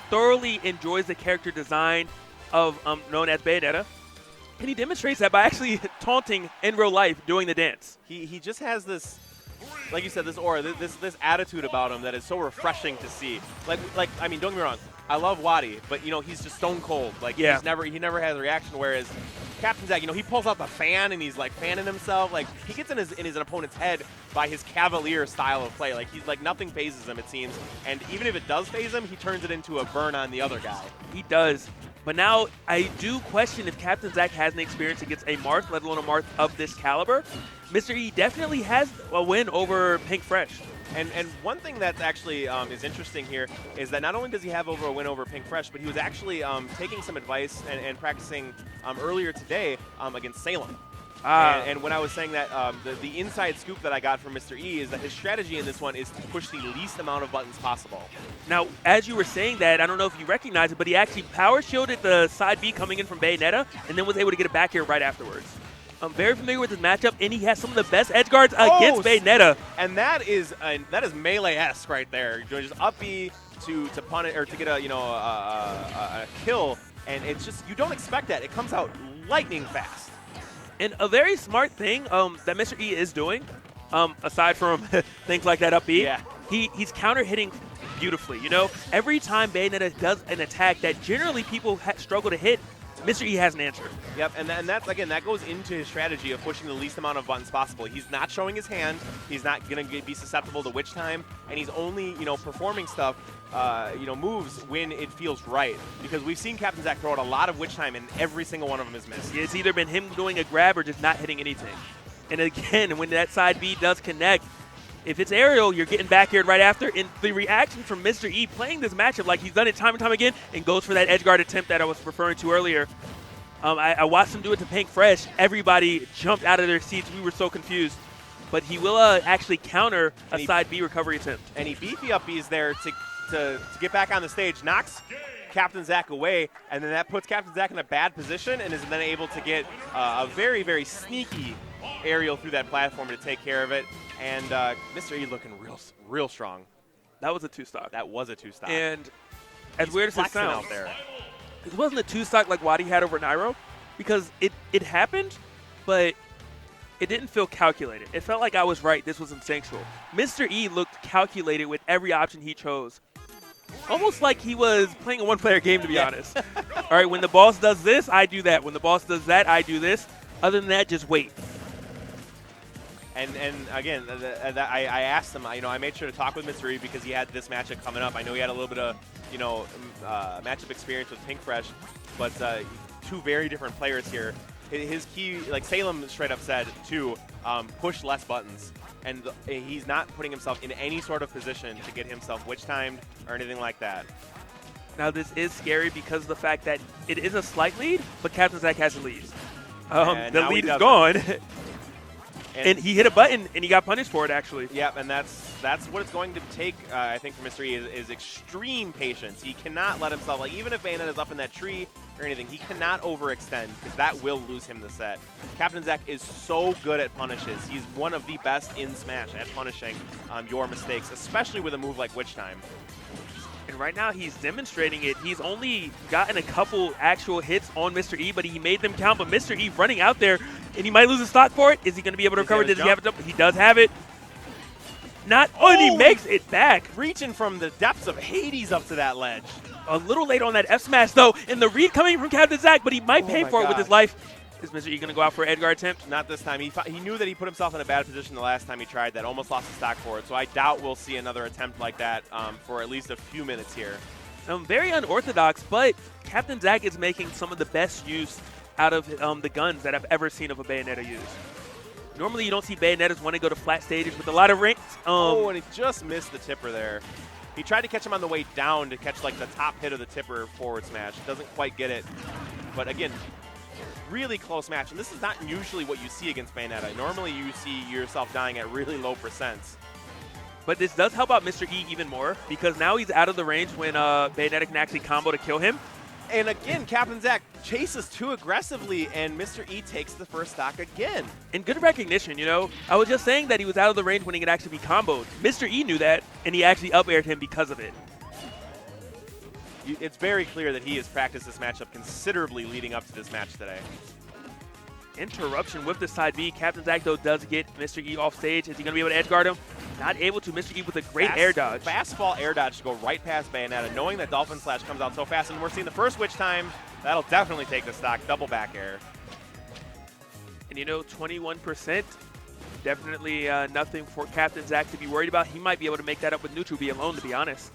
thoroughly enjoys the character design of known as Bayonetta. And he demonstrates that by actually taunting in real life doing the dance. He just has this, like you said, this aura, this attitude about him that is so refreshing to see. Like I mean, don't get me wrong, I love Waddy, but you know he's just stone cold. Like he never has a reaction. Whereas CaptainZack, you know, he pulls out the fan and he's like fanning himself. Like he gets in his opponent's head by his cavalier style of play. Like he's like nothing phases him, it seems. And even if it does phase him, he turns it into a burn on the other guy. He does. But now I do question if CaptainZack has an experience against a Marth, let alone a Marth of this caliber. Mr.E definitely has a win over Pink Fresh. And one thing that actually is interesting here is that not only does he have a win over Pink Fresh, but he was actually taking some advice and practicing earlier today against Salem. And when I was saying that, the inside scoop that I got from Mr.E is that his strategy in this one is to push the least amount of buttons possible. Now, as you were saying that, I don't know if you recognize it, but he actually power shielded the side B coming in from Bayonetta and then was able to get it back here right afterwards. I'm very familiar with his matchup, and he has some of the best edge guards against Bayonetta. And that is melee-esque right there. Just up B to punish or to get a kill, and it's just you don't expect that. It comes out lightning fast. And a very smart thing that Mr.E is doing, aside from things like that up B, he's counter hitting beautifully. You know, every time Bayonetta does an attack that generally people struggle to hit, Mr.E has an answer. Yep, and that's, again, that goes into his strategy of pushing the least amount of buttons possible. He's not showing his hand. He's not going to be susceptible to witch time, and he's only, performing stuff, moves when it feels right. Because we've seen CaptainZack throw out a lot of witch time, and every single one of them is missed. It's either been him doing a grab or just not hitting anything. And again, when that side B does connect, if it's aerial, you're getting back aired right after. And the reaction from Mr.E playing this matchup like he's done it time and time again and goes for that edge guard attempt that I was referring to earlier. I watched him do it to Pink Fresh. Everybody jumped out of their seats. We were so confused. But he will actually counter a side B recovery attempt. And he beefy up B's there to get back on the stage, knocks CaptainZack away, and then that puts CaptainZack in a bad position and is then able to get a very, very sneaky aerial through that platform to take care of it. And Mr.E looking real strong. That was a two-stock. That was a two-stock. And as weird as it sounds, out there. It wasn't a two-stock like Waddy had over Nairo because it happened, but it didn't feel calculated. It felt like I was right. This was instinctual. Mr.E looked calculated with every option he chose. Almost like he was playing a one-player game, to be honest. All right, when the boss does this, I do that. When the boss does that, I do this. Other than that, just wait. And again, I asked him, I made sure to talk with Mr.E because he had this matchup coming up. I know he had a little bit of, matchup experience with Pink Fresh, but two very different players here. His key, like Salem straight up said, to push less buttons. And he's not putting himself in any sort of position to get himself witch-timed or anything like that. Now, this is scary because of the fact that it is a slight lead, but CaptainZack has a lead. The lead is gone. And he hit a button, and he got punished for it, actually. Yep, and that's what it's going to take, I think, for Mr.E is extreme patience. He cannot let himself, like, even if Bayonetta is up in that tree or anything, he cannot overextend because that will lose him the set. CaptainZack is so good at punishes. He's one of the best in Smash at punishing your mistakes, especially with a move like Witch Time. And right now, he's demonstrating it. He's only gotten a couple actual hits on Mr.E, but he made them count. But Mr.E running out there, and he might lose his stock for it. Is he going to be able to recover? Does he have a jump? He does have it. Not and he makes it back. Reaching from the depths of Hades up to that ledge. A little late on that F smash, though, and the read coming from CaptainZack, but he might pay for it with his life. Is Mr.E going to go out for an Edgar attempt? Not this time. He knew that he put himself in a bad position the last time he tried that. Almost lost his stock for it. So I doubt we'll see another attempt like that for at least a few minutes here. Very unorthodox, but CaptainZack is making some of the best use out of the guns that I've ever seen of a Bayonetta use. Normally, you don't see Bayonettas want to go to flat stages with a lot of rings. And he just missed the tipper there. He tried to catch him on the way down to catch like the top hit of the tipper forward smash. Doesn't quite get it. But again, really close match. And this is not usually what you see against Bayonetta. Normally, you see yourself dying at really low percents. But this does help out Mr.E even more because now he's out of the range when Bayonetta can actually combo to kill him. And again, CaptainZack chases too aggressively, and Mr.E takes the first stock again. And good recognition, I was just saying that he was out of the range when he could actually be comboed. Mr.E knew that, and he actually up-aired him because of it. it's very clear that he has practiced this matchup considerably leading up to this match today. Interruption with the side B. CaptainZack, though, does get Mr.E off stage. Is he going to be able to edge guard him? Not able to. Mr.E with a great air dodge. Fastball air dodge to go right past Bayonetta, knowing that Dolphin Slash comes out so fast. And we're seeing the first witch time. That'll definitely take the stock. Double back air. And, 21%. Definitely nothing for CaptainZack to be worried about. He might be able to make that up with neutral B alone, to be honest.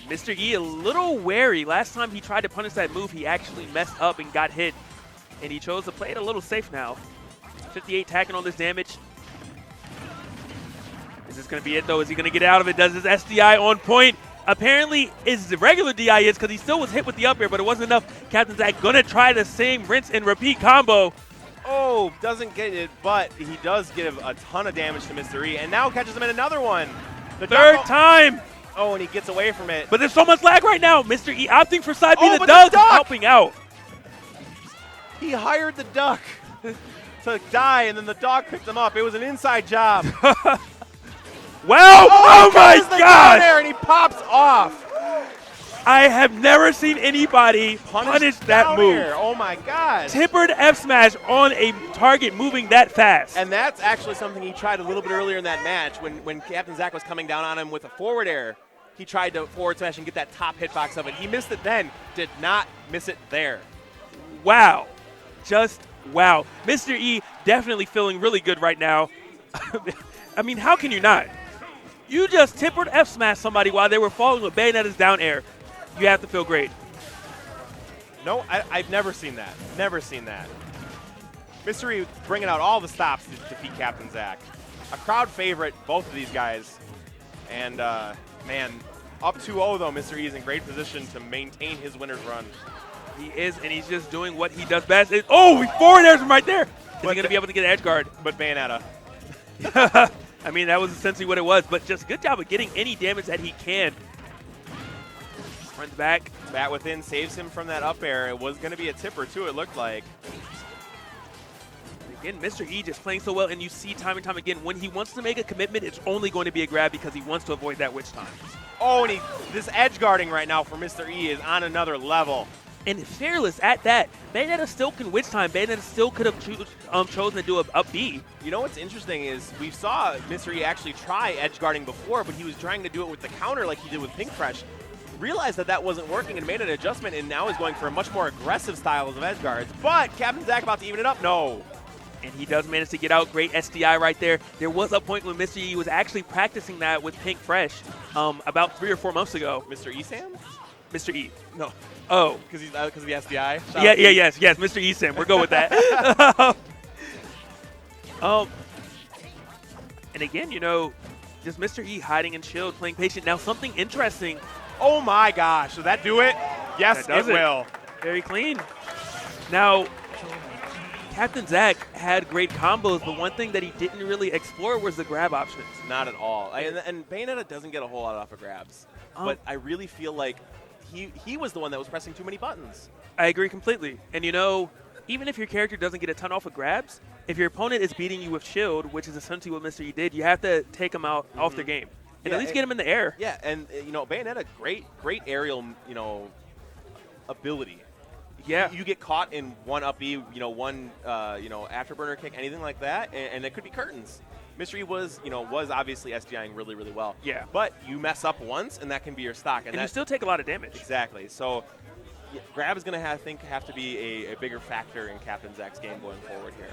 Mr.E a little wary. Last time he tried to punish that move, he actually messed up and got hit. And he chose to play it a little safe now. 58 tacking on this damage. Is this going to be it, though? Is he going to get out of it? Does his SDI on point? Apparently, his regular DI is because he still was hit with the up air, but it wasn't enough. CaptainZack going to try the same rinse and repeat combo. Oh, doesn't get it, but he does give a ton of damage to Mr.E, and now catches him in another one. The third time. Oh, and he gets away from it. But there's so much lag right now. Mr.E opting for side B. Oh, The duck is duck! helping out. He hired the duck to die, and then the dog picked him up. It was an inside job. Wow! Oh my God! There, and he pops off. I have never seen anybody punish that move. Air. Oh my God! Tippered F smash on a target moving that fast. And that's actually something he tried a little bit earlier in that match when CaptainZack was coming down on him with a forward air. He tried to forward smash and get that top hitbox of it. He missed it then, did not miss it there. Wow. Just wow. Mr.E definitely feeling really good right now. I mean, how can you not? You just tippered F smash somebody while they were falling with Bayonetta's down air. You have to feel great. No, I've never seen that. Never seen that. Mr.E bringing out all the stops to defeat CaptainZack. A crowd favorite, both of these guys. And, man, up 2-0, though, Mr.E is in great position to maintain his winner's run. He is, and he's just doing what he does best. Oh, he forward airs him right there. Is he going to be able to get an edge guard? But Bayonetta. I mean, that was essentially what it was, but just good job of getting any damage that he can. Runs back. Bat within saves him from that up air. It was going to be a tipper, too, it looked like. Again, Mr.E just playing so well, and you see time and time again, when he wants to make a commitment, it's only going to be a grab because he wants to avoid that witch time. Oh, and this edge guarding right now for Mr.E is on another level. And fearless at that. Bayonetta still can witch time. Bayonetta still could have chosen to do a up B. You know what's interesting is we saw Mr.E actually try edge guarding before, but he was trying to do it with the counter like he did with Pink Fresh. Realized that wasn't working and made an adjustment, and now is going for a much more aggressive style of edge guards. But CaptainZack about to even it up? No. And he does manage to get out. Great SDI right there. There was a point when Mr.E was actually practicing that with Pink Fresh about 3 or 4 months ago. Mr.E Sam? Mr.E. No. Oh. Because of the SDI? Yes, Mr.E Sam. We're going with that. And again, just Mr.E hiding and shield, playing patient. Now something interesting. Oh my gosh, does that do it? Yes, it will. Very clean. Now, CaptainZack had great combos, but one thing that he didn't really explore was the grab options. Not at all. And Bayonetta doesn't get a whole lot off of grabs. But I really feel like he was the one that was pressing too many buttons. I agree completely. And even if your character doesn't get a ton off of grabs, if your opponent is beating you with shield, which is essentially what Mr.E did, you have to take them out off their game. And at least get him in the air. Yeah, and Bayonetta, great aerial, ability. Yeah. You get caught in one up B, one afterburner kick, anything like that, and it could be curtains. Mr.E was obviously SDIing really, really well. Yeah. But you mess up once, and that can be your stock. And you still take a lot of damage. Exactly. So grab is going to have to be a bigger factor in CaptainZack's game going forward here.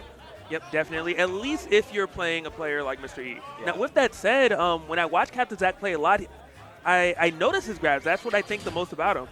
Yep, definitely. At least if you're playing a player like Mr.E. Yeah. Now, with that said, when I watch CaptainZack play a lot, I notice his grabs. That's what I think the most about him.